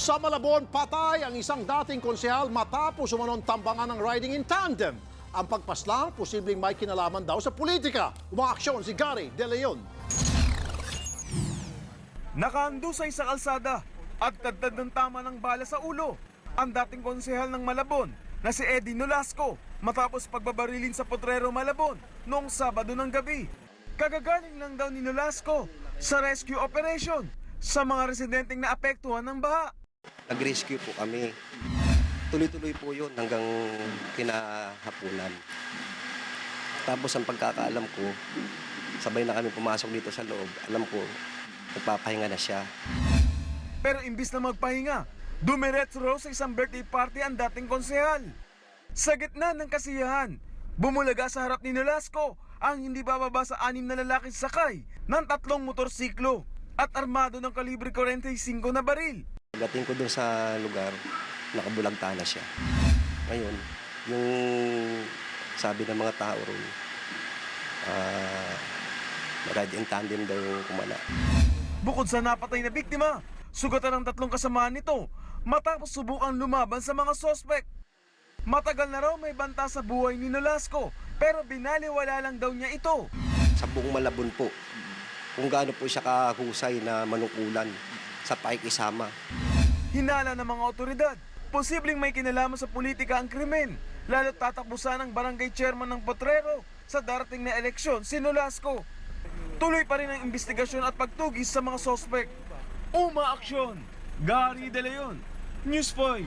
Sa Malabon, patay ang isang dating konsehal matapos umanon tambangan ng riding in tandem. Ang pagpaslang, posibleng may kinalaman daw sa politika. Umaaksyon si Gary De Leon. Nakahandusay sa kalsada at tadtad ng tama ng bala sa ulo ang dating konsehal ng Malabon na si Eddie Nolasco matapos pagbabarilin sa Potrero, Malabon noong Sabado ng gabi. Kagagaling lang daw ni Nolasco sa rescue operation sa mga residenteng naapektuhan ng baha. Nag-rescue po kami. Tuloy-tuloy po yun hanggang kinahapunan. Tapos ang pagkakaalam ko, sabay na kami pumasok dito sa loob. Alam ko, nagpapahinga na siya. Pero imbis na magpahinga, dumiretso raw sa isang birthday party ang dating konsehal. Sa gitna ng kasiyahan, bumulaga sa harap ni Nolasco ang hindi bababa sa 6 na lalaking sakay ng 3 motorsiklo at armado ng kalibre 45 na baril. Pagdating ko doon sa lugar, nakabulagta na siya. Ngayon, yung sabi ng mga tao ron, ride in tandem daw yung kumana. Bukod sa napatay na biktima, sugatan ng 3 kasamaan nito matapos subukang lumaban sa mga sospek. Matagal na raw may banta sa buhay ni Nolasco pero binaliwala lang daw niya ito. Sa buong Malabon po, kung gaano po siya kahusay na manukulan sa pakikisama. Hinala ng mga otoridad, posibleng may kinalaman sa politika ang krimen, lalo't tatapusan ng barangay chairman ng Potrero sa darating na eleksyon, si Nolasco. Tuloy pa rin ang investigasyon at pagtugis sa mga sospek. Umaaksyon! Gary De Leon, News 5.